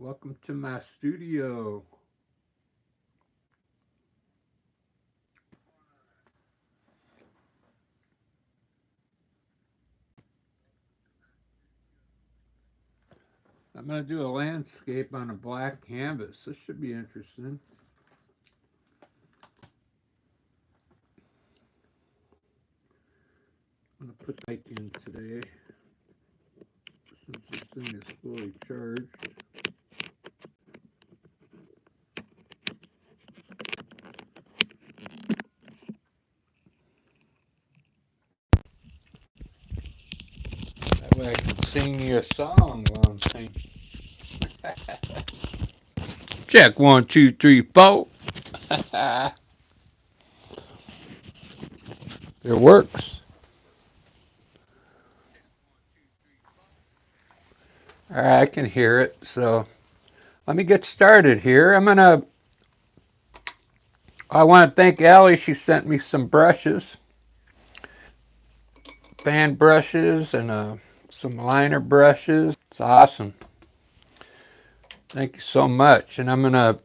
Welcome to my studio. I'm going to do a landscape on a black canvas. This should be interesting. I'm going to put the mic in today since this thing is fully charged. That way I can sing you a song while I'm singing. Check 1, 2, 3, 4. It works. All right, I can hear it. So let me get started here. I want to thank Allie. She sent me some brushes, fan brushes, and some liner brushes. It's awesome. Thank you so much. And I'm gonna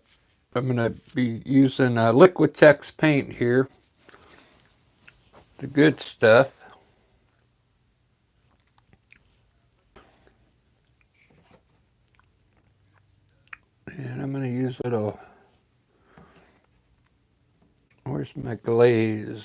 be using Liquitex paint here, the good stuff. And I'm gonna use a little. Where's my glaze?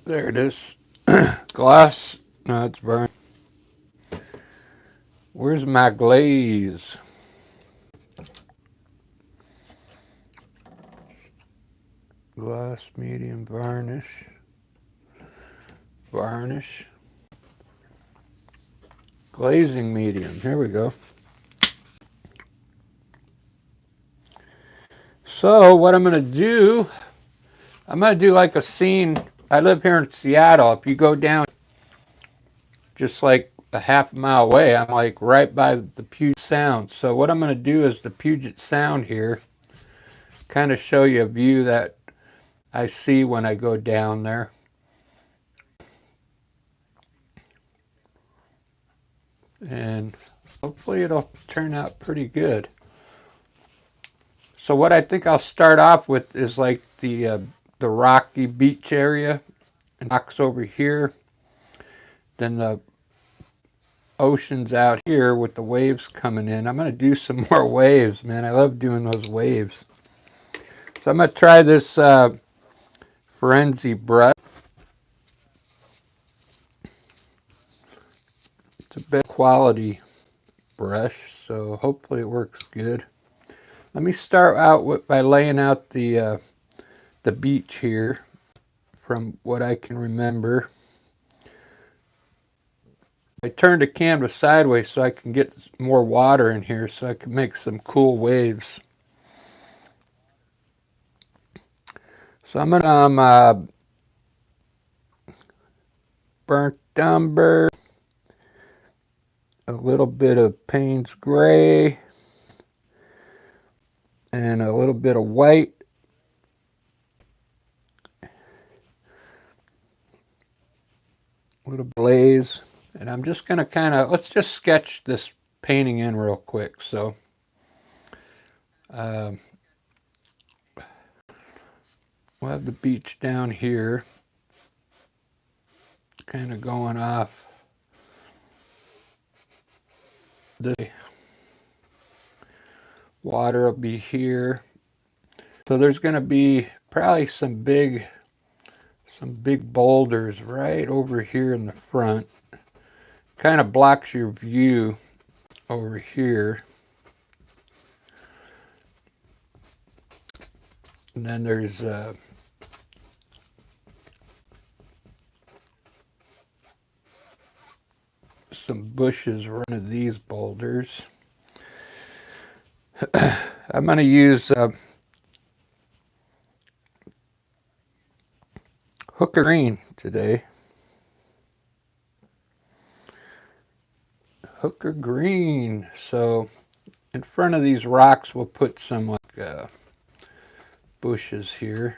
There it is. Gloss. No, it's burned. Where's my glaze? Gloss, medium, varnish. Varnish. Glazing medium. Here we go. So what I'm going to do like a scene. I live here in Seattle. If you go down just like a half a mile away, I'm like right by the Puget Sound. So what I'm going to do is the Puget Sound here, kind of show you a view that I see when I go down there. And hopefully it'll turn out pretty good. So what I think I'll start off with is like the rocky beach area and rocks over here. Then the ocean's out here with the waves coming in. I'm going to do some more waves, man. I love doing those waves. So I'm going to try this Frenzy brush. It's a bit quality brush, so hopefully it works good. Let me start out by laying out the beach here from what I can remember. I turned the canvas sideways so I can get more water in here so I can make some cool waves. So I'm gonna burnt umber, a little bit of Payne's gray, and a little bit of white. A little glaze. And I'm just going to let's just sketch this painting in real quick. So we'll have the beach down here, kind of going off the water will be here. So there's going to be probably some big boulders right over here in the front. Kind of blocks your view over here. And then there's some bushes running of these boulders. I'm going to use Hooker Green today. Hooker Green. So in front of these rocks we'll put some like bushes here.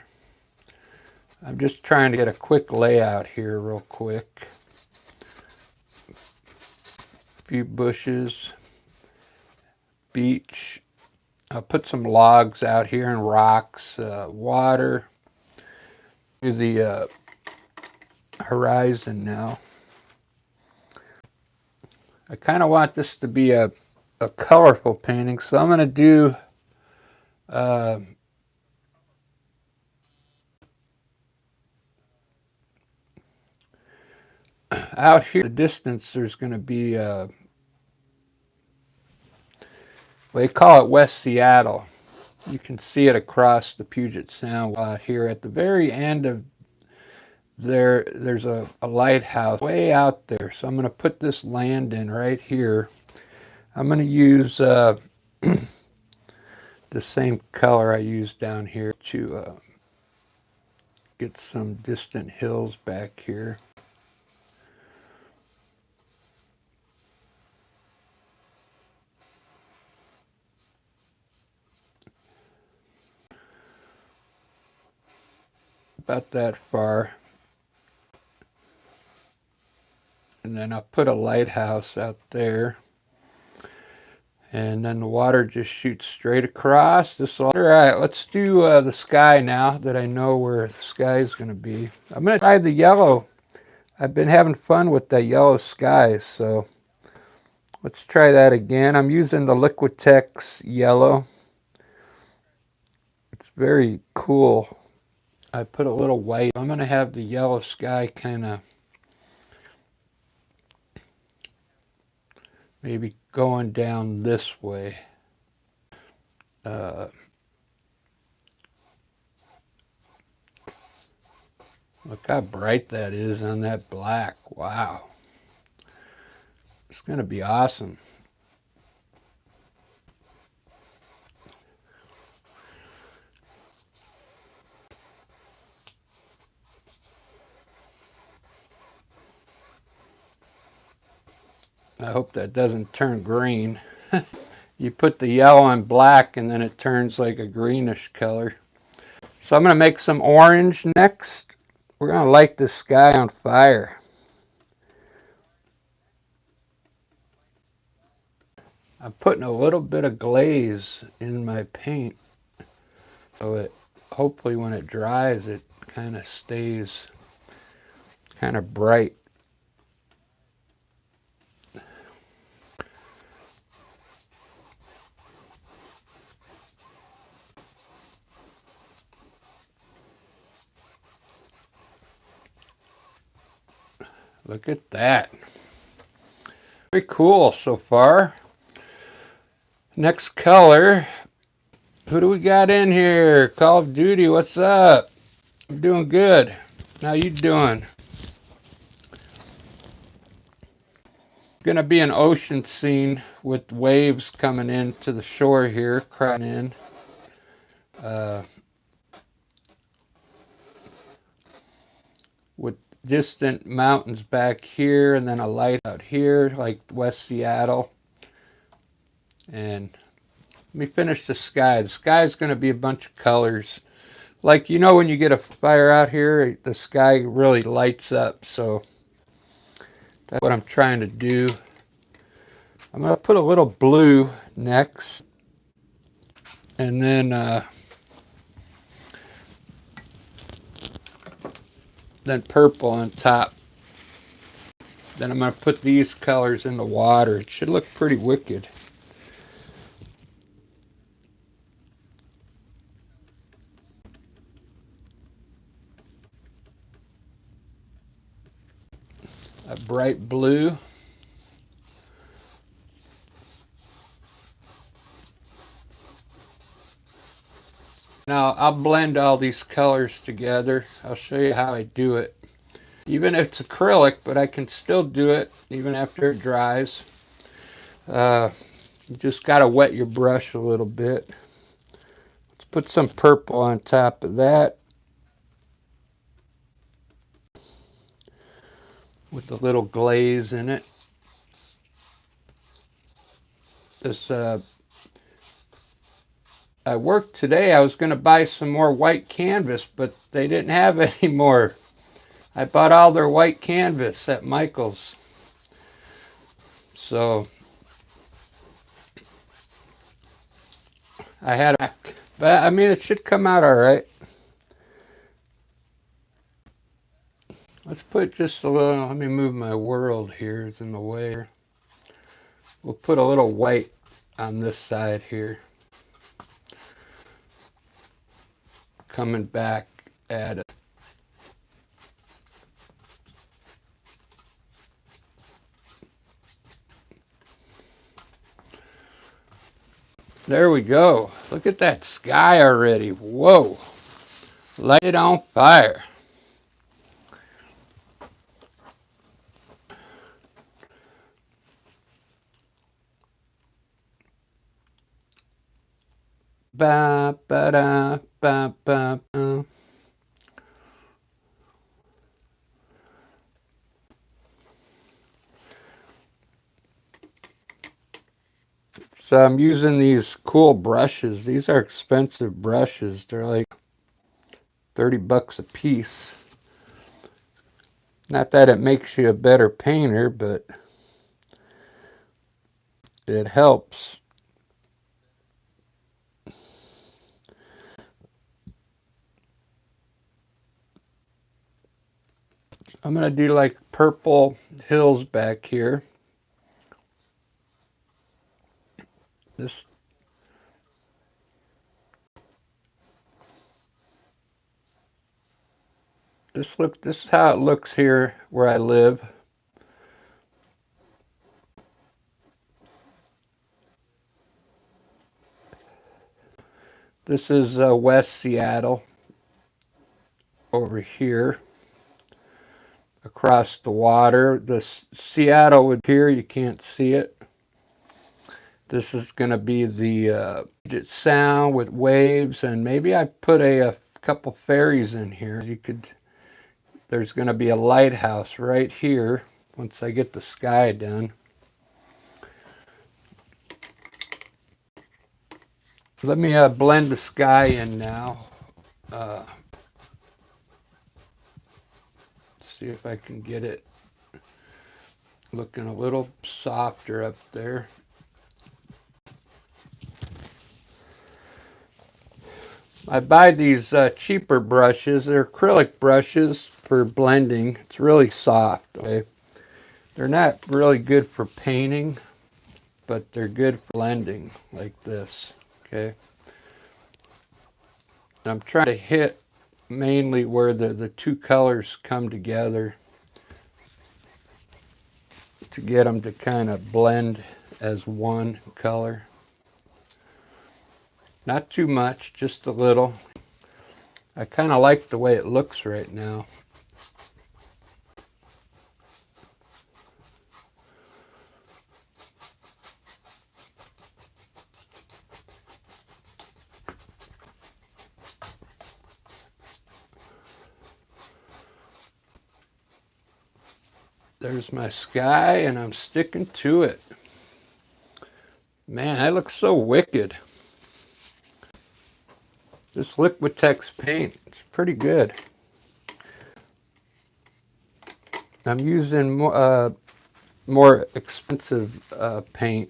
I'm just trying to get a quick layout here real quick. A few bushes, beach. I'll put some logs out here and rocks, water. Do the horizon now. I kind of want this to be a colorful painting, so I'm going to do out here in the distance there's going to be they call it West Seattle. You can see it across the Puget Sound out here. At the very end of there's a lighthouse way out there. So I'm going to put this land in right here. I'm going to use the same color I used down here to get some distant hills back here. About that far. And then I'll put a lighthouse out there. And then the water just shoots straight across. All right, let's do the sky now that I know where the sky is going to be. I'm going to try the yellow. I've been having fun with the yellow skies, so let's try that again. I'm using the Liquitex yellow. It's very cool. I put a little white. I'm going to have the yellow sky kind of maybe going down this way. Look how bright that is on that black. Wow. It's going to be awesome. I hope that doesn't turn green. You put the yellow and black and then it turns like a greenish color. So I'm going to make some orange next. We're going to light this sky on fire. I'm putting a little bit of glaze in my paint so it hopefully when it dries it kind of stays kind of bright. Look at that. Very cool so far. Next color. Who do we got in here? Call of Duty, what's up? I'm doing good. How you doing? Gonna be an ocean scene with waves coming into the shore here, crashing in. With distant mountains back here and then a light out here like West Seattle. And let me finish the sky. The sky is going to be a bunch of colors. Like, you know, when you get a fire out here, the sky really lights up. So that's what I'm trying to do. I'm going to put a little blue next. And then purple on top. Then I'm going to put these colors in the water. It should look pretty wicked. A bright blue. Now I'll blend all these colors together. I'll show you how I do it. Even if it's acrylic, but I can still do it even after it dries. You just got to wet your brush a little bit. Let's put some purple on top of that. With a little glaze in it. This I worked today. I was going to buy some more white canvas, but they didn't have any more. I bought all their white canvas at Michael's. So I had a, but I mean, it should come out all right. Let's put just a little, let me move my world here, it's in the way. We'll put a little white on this side here. Coming back at it. There we go. Look at that sky already. Whoa. Light it on fire. Ba ba da ba ba ba. So I'm using these cool brushes. These are expensive brushes. They're like 30 bucks a piece. Not that it makes you a better painter, but it helps. I'm going to do like purple hills back here. This this is how it looks here where I live. This is West Seattle over here across the water. The Seattle would here, you can't see it. This is going to be the Puget Sound with waves, and maybe I put a couple ferries in here. You could. There's going to be a lighthouse right here once I get the sky done. Let me blend the sky in now. See if I can get it looking a little softer up there. I buy these cheaper brushes. They're acrylic brushes for blending. It's really soft. Okay? They're not really good for painting, but they're good for blending like this. Okay. I'm trying to hit mainly where the two colors come together to get them to kind of blend as one color. Not too much, just a little. I kind of like the way it looks right now. There's my sky, and I'm sticking to it. Man, that looks so wicked. This Liquitex paint is pretty good. I'm using more expensive paint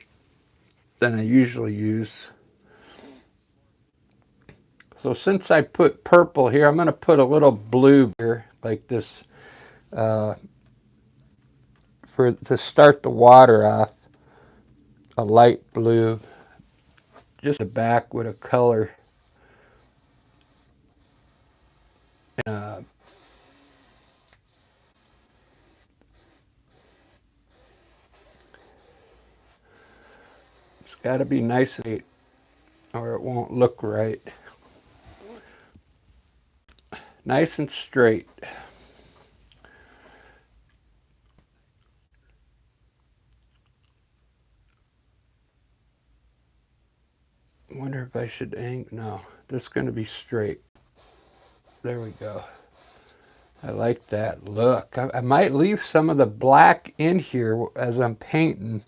than I usually use. So since I put purple here, I'm going to put a little blue here, like this, to start the water off. A light blue, just the back with a color. It's got to be nice and neat, or it won't look right. Nice and straight. Wonder if I should no, this is going to be straight. There we go. I like that look. I might leave some of the black in here as I'm painting.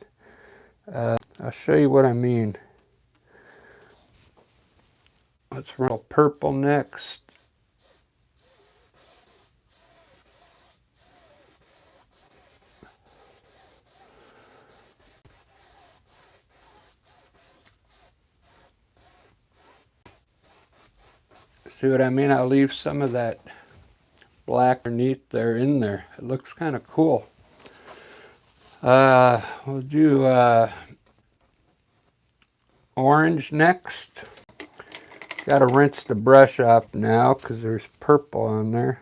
I'll show you what I mean. Let's run purple next. See what I mean? I'll leave some of that black underneath there in there. It looks kind of cool. We'll do orange next. Got to rinse the brush off now because there's purple on there.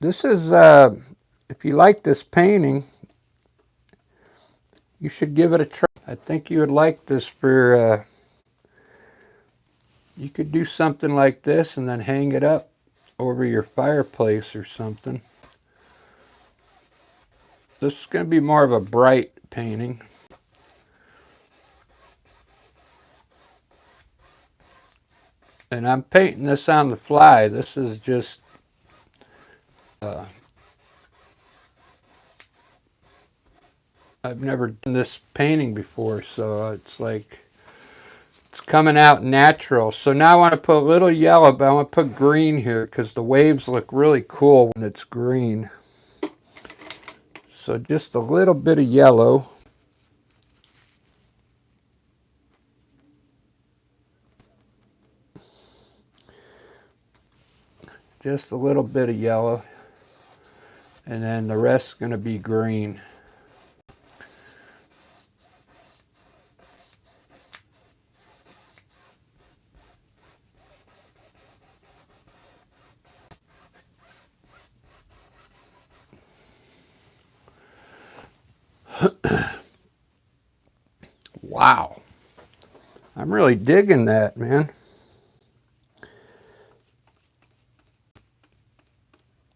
This is, if you like this painting, you should give it a try. I think you would like this for, you could do something like this and then hang it up over your fireplace or something. This is going to be more of a bright painting. And I'm painting this on the fly. This is just I've never done this painting before, so it's like it's coming out natural. So now I want to put a little yellow, but I want to put green here because the waves look really cool when it's green. So just a little bit of yellow. Just a little bit of yellow. And then the rest is going to be green. Wow. I'm really digging that, man.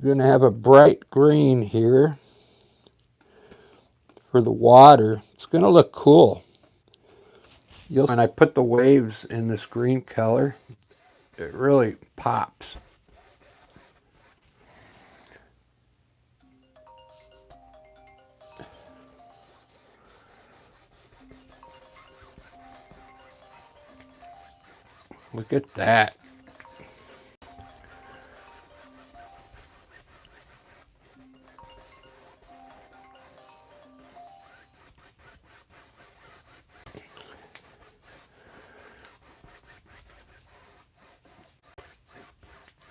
Going to have a bright green here for the water. It's going to look cool. When I put the waves in this green color, it really pops. Look at that.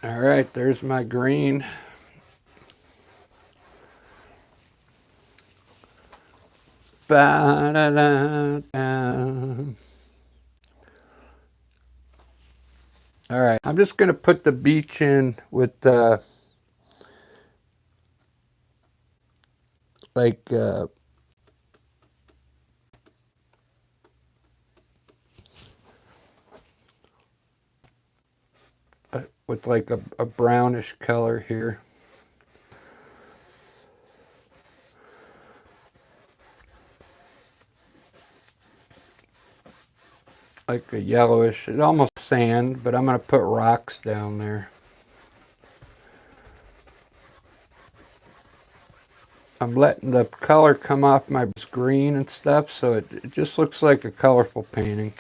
All right, there's my green. Ba-da-da-da. All right, I'm just going to put the beach in with with like a brownish color here. Like a yellowish, it's almost sand, but I'm going to put rocks down there. I'm letting the color come off my screen and stuff, so it just looks like a colorful painting.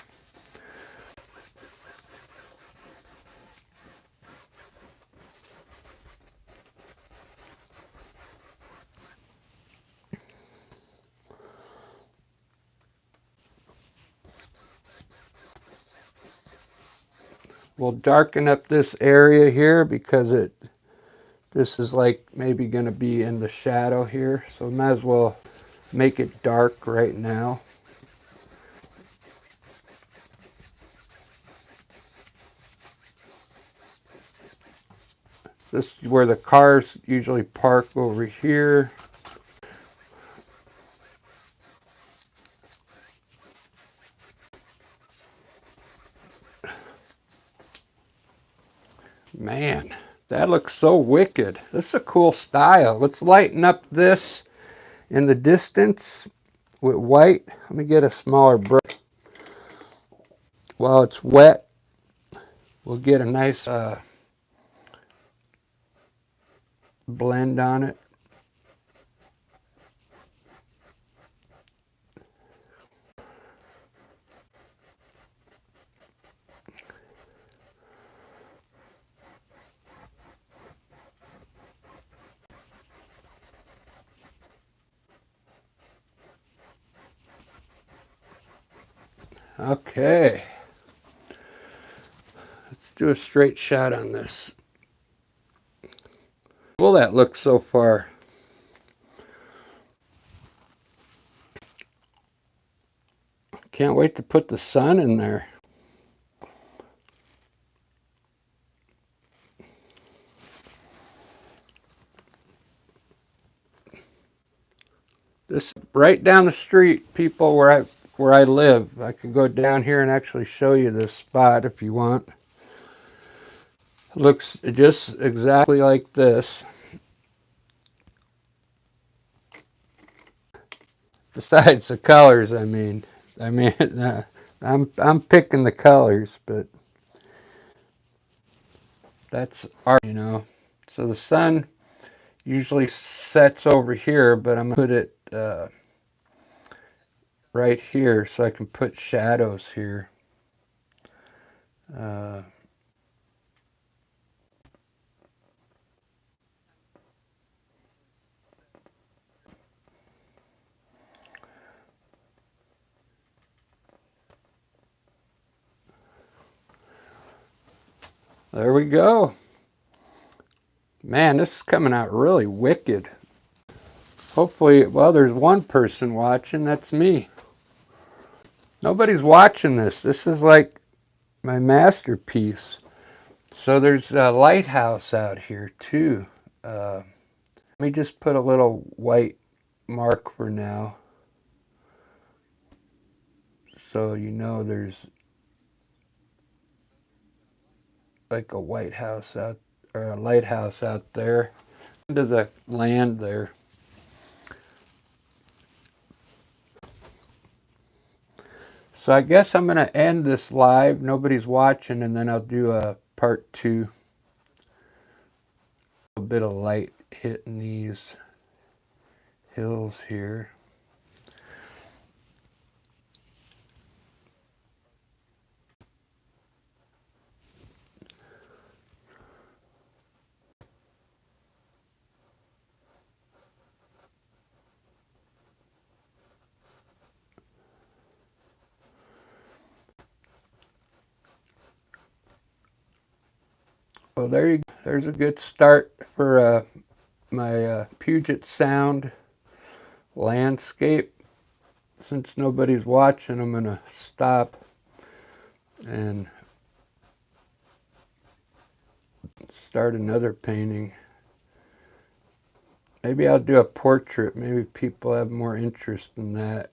We'll darken up this area here because this is like maybe going to be in the shadow here, so might as well make it dark right now. This is where the cars usually park, over here. Man, that looks so wicked. This is a cool style. Let's lighten up this in the distance with white. Let me get a smaller brush. While it's wet, we'll get a nice blend on it. Okay. Let's do a straight shot on this. Well, that looks so far. Can't wait to put the sun in there. This right down the street, people, where I live. I could go down here and actually show you this spot if you want. It looks just exactly like this. Besides the colors, I mean, I'm picking the colors, but that's art, you know. So the sun usually sets over here, but I'm gonna put it right here so I can put shadows here. There we go. Man, this is coming out really wicked. Hopefully, well, there's one person watching. That's me. Nobody's watching this. This is like my masterpiece. So there's a lighthouse out here too. Let me just put a little white mark for now, so you know there's like a white house out, or a lighthouse out there into the land there. So I guess I'm going to end this live. Nobody's watching, and then I'll do a part 2. A bit of light hitting these hills here. Well, there you go. There's a good start for my Puget Sound landscape. Since nobody's watching, I'm going to stop and start another painting. Maybe I'll do a portrait. Maybe people have more interest in that.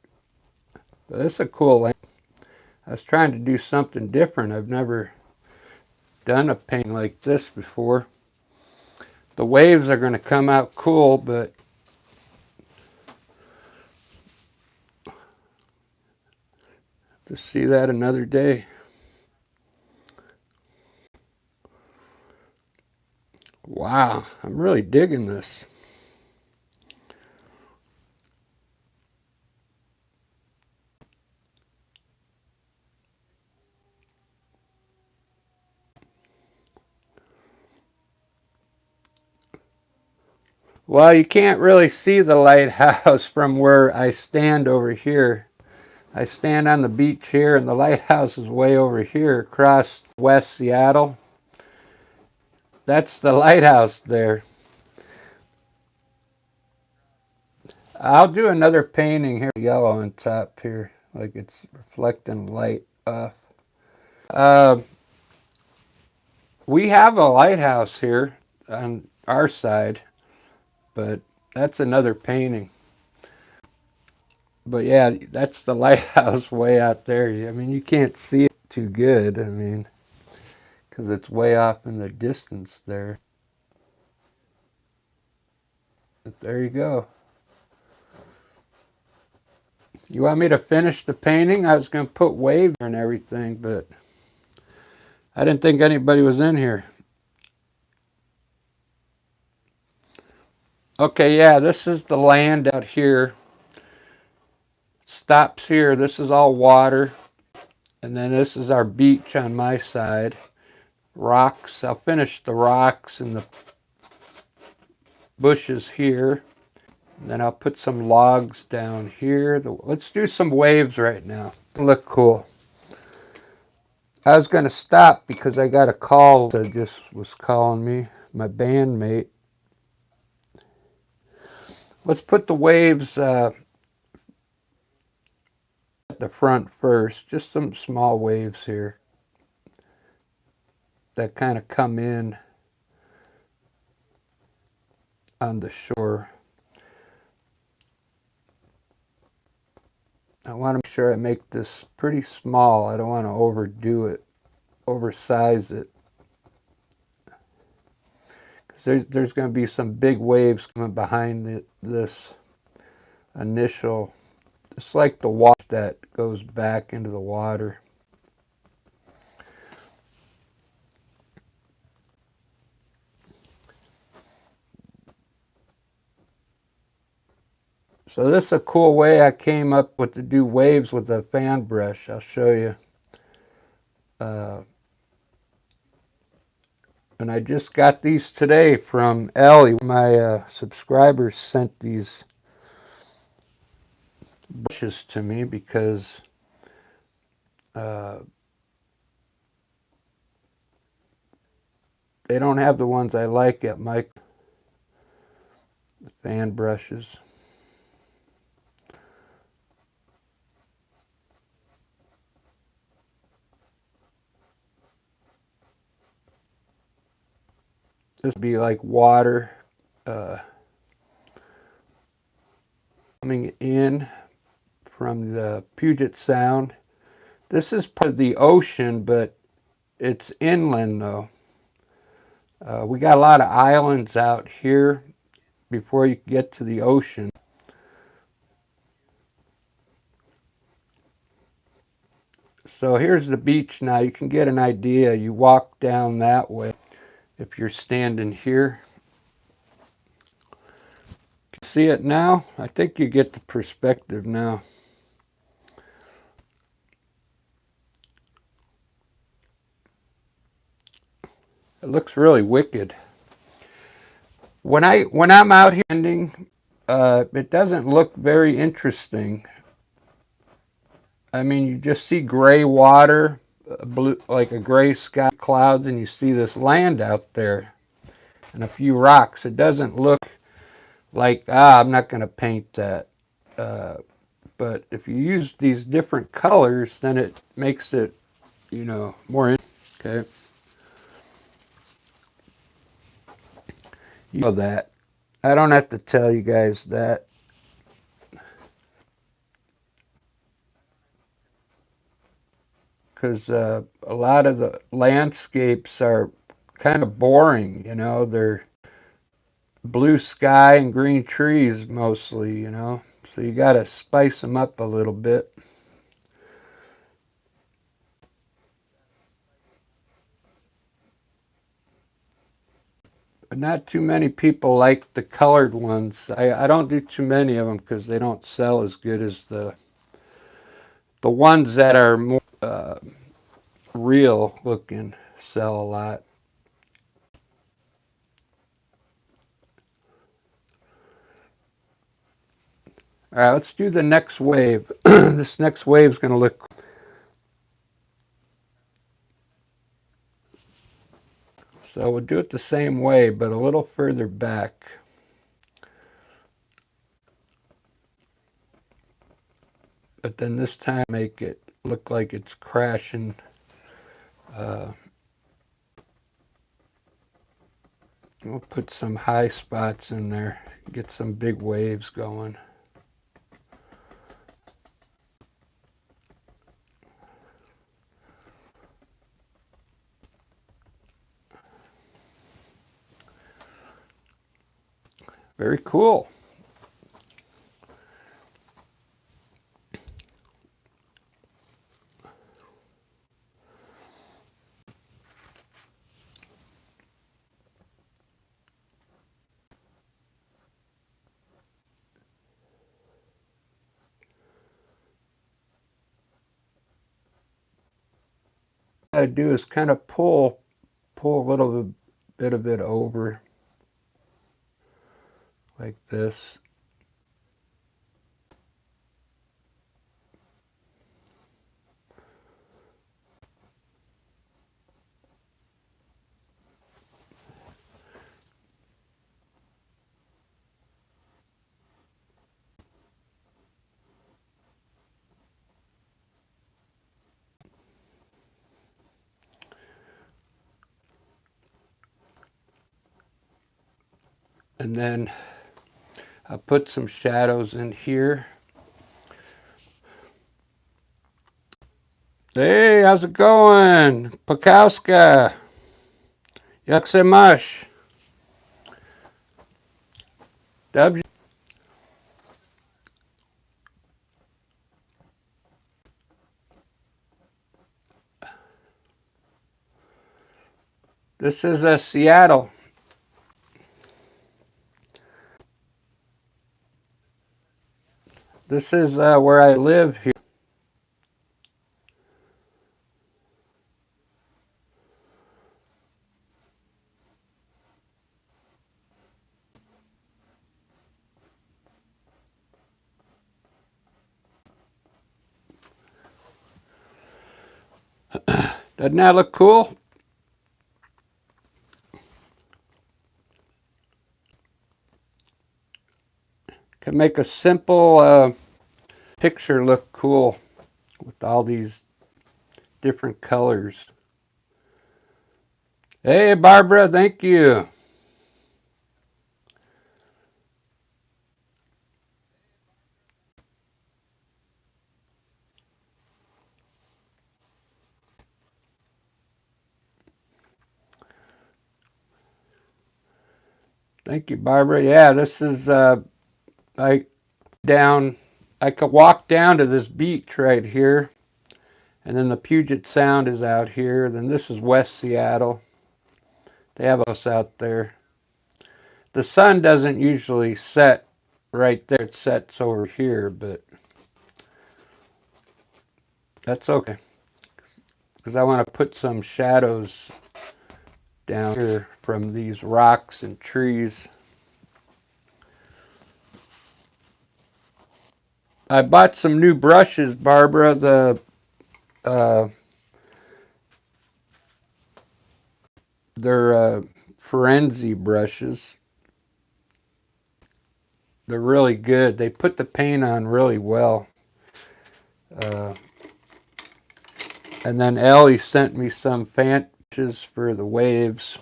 But this is a cool land. I was trying to do something different. I've never done a painting like this before. The waves are going to come out cool, but to see that another day. Wow, I'm really digging this. Well, you can't really see the lighthouse from where I stand over here. I stand on the beach here, and the lighthouse is way over here across West Seattle. That's the lighthouse there. I'll do another painting here, yellow on top here, like it's reflecting light off. We have a lighthouse here on our side, but that's another painting. But yeah, that's the lighthouse way out there. I mean, you can't see it too good, I mean, because it's way off in the distance there. But there you go. You want me to finish the painting? I was going to put waves and everything, but I didn't think anybody was in here. Okay, yeah, this is the land out here. Stops here. This is all water. And then this is our beach on my side. Rocks. I'll finish the rocks and the bushes here. And then I'll put some logs down here. Let's do some waves right now. Look cool. I was going to stop because I got a call that just was calling me, my bandmate. Let's put the waves at the front first, just some small waves here that kind of come in on the shore. I want to make sure I make this pretty small. I don't want to overdo it, oversize it. Because there's going to be some big waves coming behind this initial. It's like the wash that goes back into the water. So this is a cool way I came up with to do waves with a fan brush. I'll show you. And I just got these today from Ellie. My subscribers sent these brushes to me because they don't have the ones I like at my fan brushes. This would be like water coming in from the Puget Sound. This is part of the ocean, but it's inland though. We got a lot of islands out here before you get to the ocean. So here's the beach now. You can get an idea. You walk down that way if you're standing here. See it now? I think you get the perspective now. It looks really wicked. When I'm out here standing, it doesn't look very interesting. I mean, you just see gray water, blue, like a gray sky, clouds, and you see this land out there and a few rocks. It doesn't look like, I'm not going to paint that. But if you use these different colors, then it makes it, more interesting. Okay. You know that. I don't have to tell you guys that. Because a lot of the landscapes are kind of boring, they're blue sky and green trees mostly, so you got to spice them up a little bit. But not too many people like the colored ones. I don't do too many of them because they don't sell as good as the ones that are more real looking sell a lot. All right, let's do the next wave. This next wave is going to look. So we'll do it the same way, but a little further back. But then this time make it look like it's crashing. We'll put some high spots in there, get some big waves going. Very cool. What I do is kind of pull a little bit of it over like this. And then I'll put some shadows in here. Hey, how's it going? Pakowska. Jak se máš? W. This is Seattle. This is where I live here. Doesn't that look cool? Can make a simple picture look cool with all these different colors. Hey, Barbara, thank you. Thank you, Barbara. Yeah, this is I could walk down to this beach right here, and then the Puget Sound is out here. Then this is West Seattle. They have us out there. The sun doesn't usually set right there. It sets over here, but that's okay, because I want to put some shadows down here from these rocks and trees. I bought some new brushes, Barbara. They're Forensi brushes. They're really good. They put the paint on really well. And then Ellie sent me some fanches for the waves.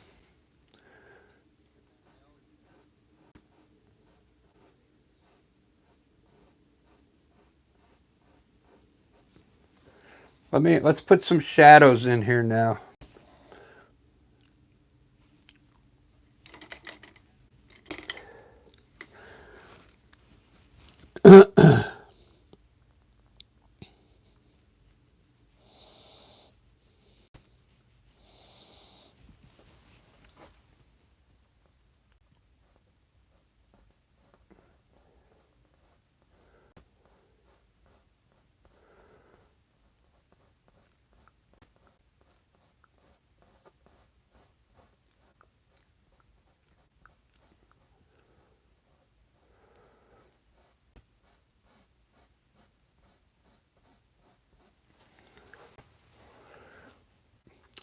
Let's put some shadows in here now.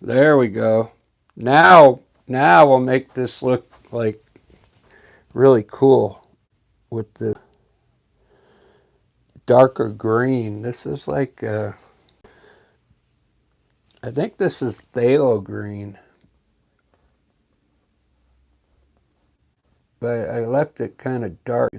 There we go. Now we'll make this look like really cool with the darker green. This is like I think this is phthalo green, but I left it kind of dark.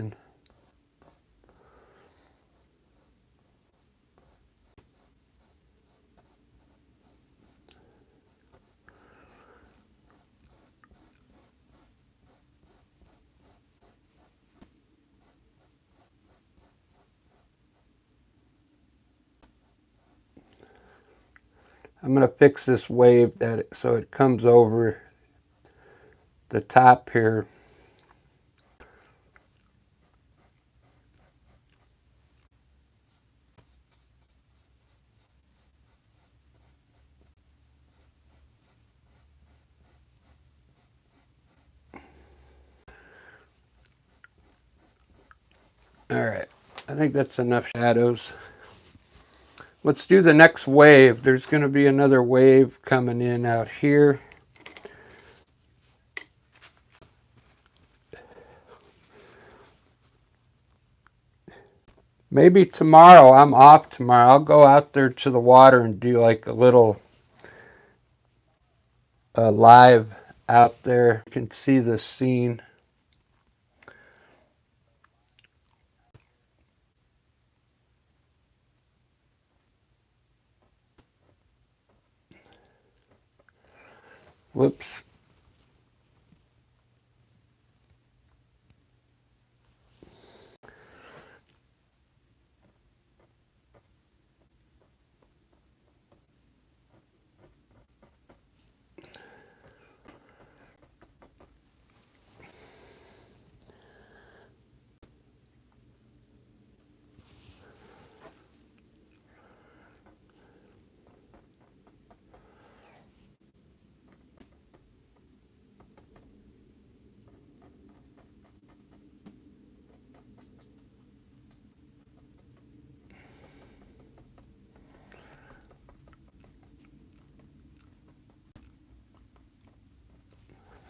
I'm going to fix this wave so it comes over the top here. All right, I think that's enough shadows. Let's do the next wave. There's going to be another wave coming in out here. Maybe tomorrow. I'm off tomorrow. I'll go out there to the water and do like a little live out there. You can see the scene. Whoops.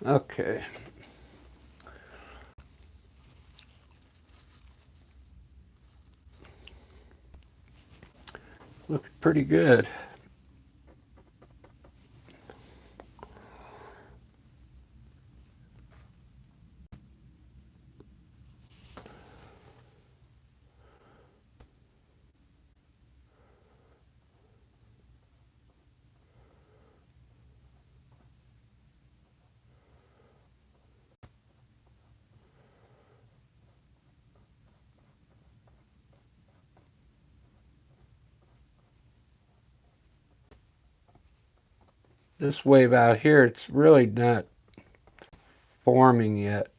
Okay. Looks pretty good. This wave out here, it's really not forming yet.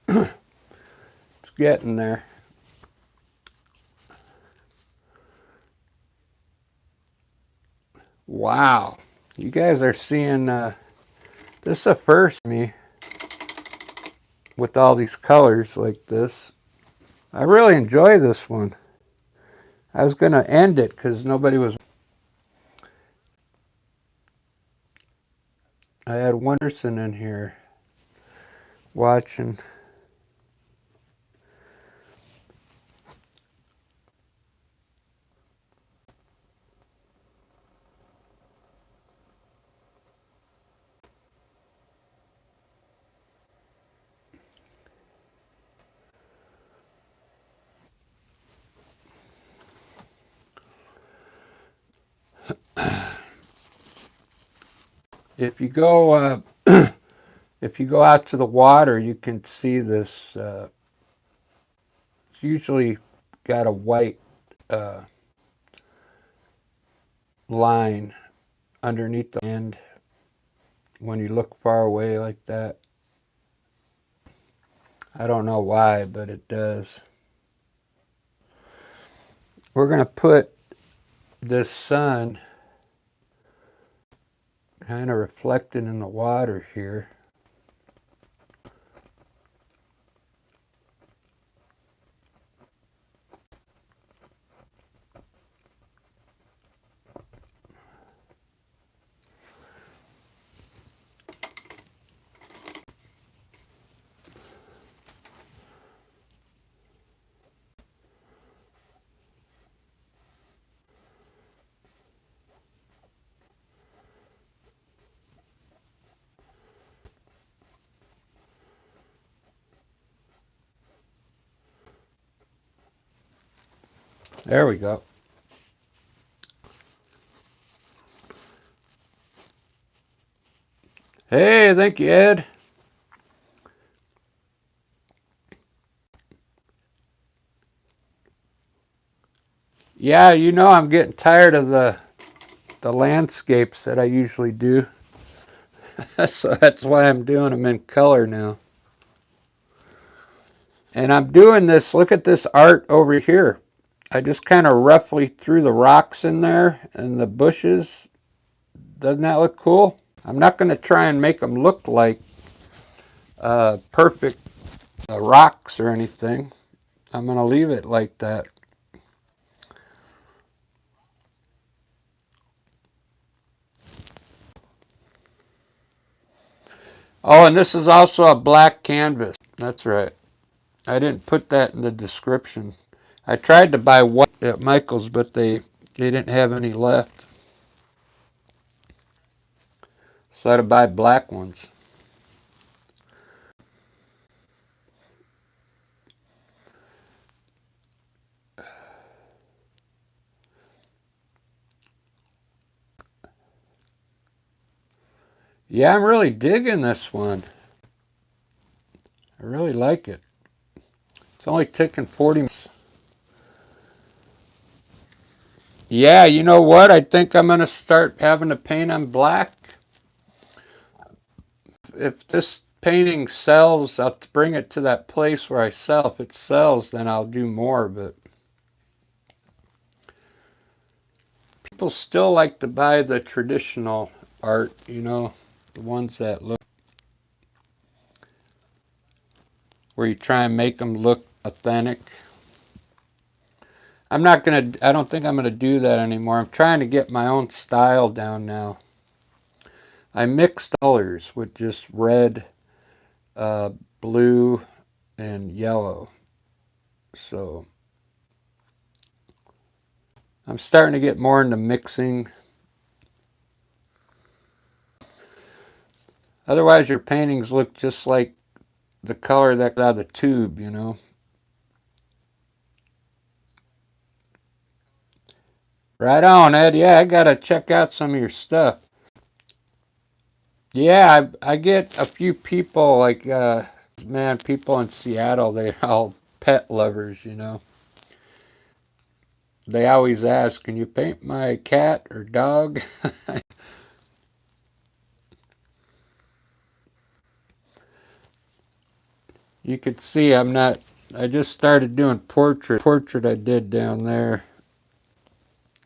It's getting there. Wow. You guys are seeing, this is a first for me with all these colors like this. I really enjoy this one. I was going to end it because nobody was. I had one person in here watching. If you go, if you go out to the water, you can see this. It's usually got a white line underneath the end when you look far away like that. I don't know why, but it does. We're going to put this sun kind of reflecting in the water here. There we go. Hey, thank you, Ed. Yeah, you know I'm getting tired of the landscapes that I usually do. So that's why I'm doing them in color now. And I'm doing this, look at this art over here. I just kind of roughly threw the rocks in there and the bushes. Doesn't that look cool? I'm not going to try and make them look like perfect rocks or anything. I'm going to leave it like that. Oh, and this is also a black canvas. That's right. I didn't put that in the description. I tried to buy white at Michael's, but they didn't have any left. So I had to buy black ones. Yeah, I'm really digging this one. I really like it. It's only taken 40 minutes. Yeah, you know what? I think I'm going to start having to paint on black. If this painting sells, I'll bring it to that place where I sell. If it sells, then I'll do more, but people still like to buy the traditional art, you know, the ones that look, where you try and make them look authentic. I don't think I'm gonna do that anymore. I'm trying to get my own style down now. I mixed colors with just red, uh, blue, and yellow. So I'm starting to get more into mixing. Otherwise, your paintings look just like the color that's out of the tube, you know. Right on, Ed. Yeah, I gotta check out some of your stuff. Yeah, I get a few people like, man, people in Seattle, they're all pet lovers, you know. They always ask, can you paint my cat or dog? You could see I just started doing portrait I did down there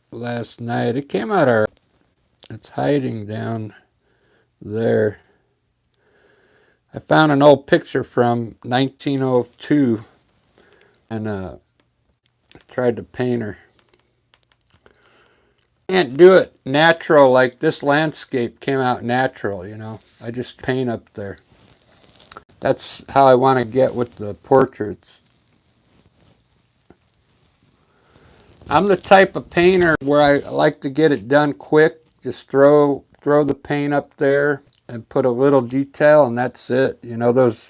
last night. It came out alright. It's hiding down there. I found an old picture from 1902 and tried to paint her. Can't do it natural like this landscape came out natural, you know. I just paint up there. That's how I want to get with the portraits. I'm the type of painter where I like to get it done quick. Just throw the paint up there and put a little detail and that's it. You know, those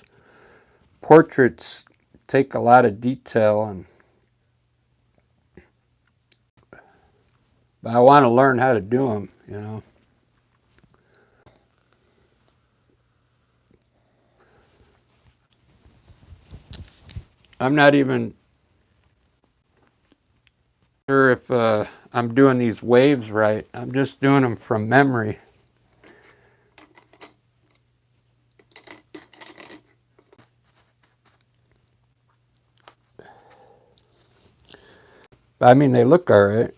portraits take a lot of detail and but I want to learn how to do them, you know. I'm not even sure if I'm doing these waves right. I'm just doing them from memory. But I mean, they look all right.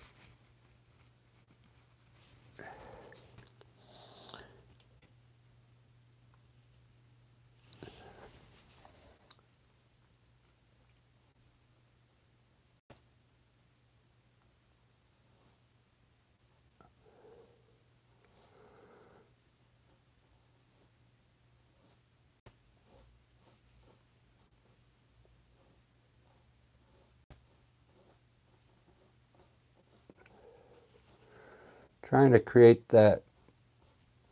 Trying to create that.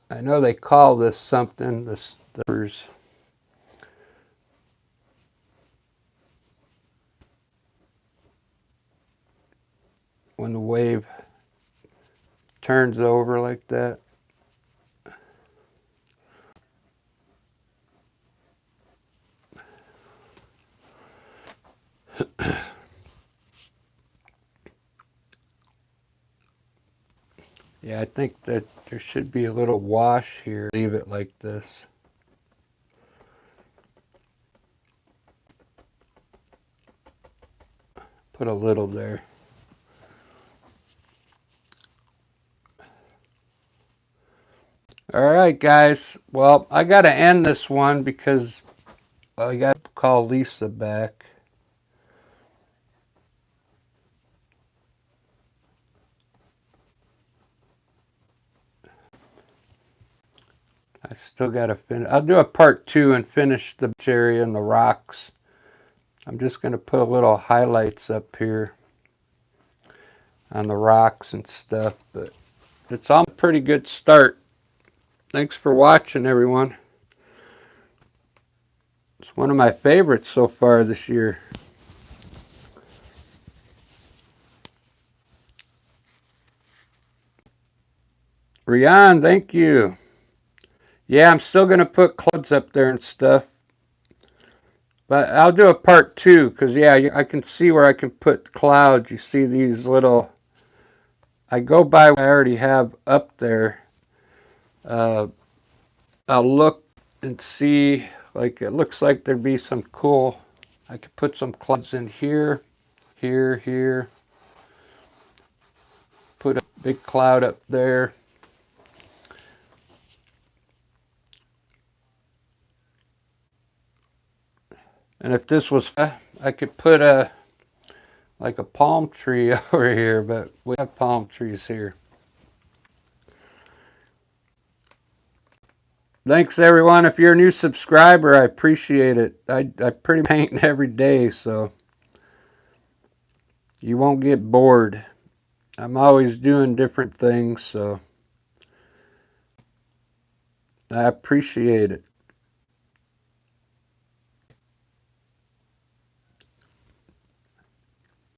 I know they call this something, this when the wave turns over like that. Yeah, I think that there should be a little wash here. Leave it like this. Put a little there. All right, guys. Well, I got to end this one because I got to call Lisa back. I still got to finish. I'll do a part 2 and finish the beach area and the rocks. I'm just going to put a little highlights up here on the rocks and stuff, but it's all a pretty good start. Thanks for watching, everyone. It's one of my favorites so far this year. Rian, thank you. Yeah, I'm still going to put clouds up there and stuff. But I'll do a part 2 because, yeah, I can see where I can put clouds. You see these little... I go by what I already have up there. I'll look and see, like, it looks like there'd be some cool... I could put some clouds in here, here. Put a big cloud up there. And if this was... I could put like a palm tree over here, but we have palm trees here. Thanks everyone. If you're a new subscriber, I appreciate it. I pretty much paint every day, so you won't get bored. I'm always doing different things, so I appreciate it.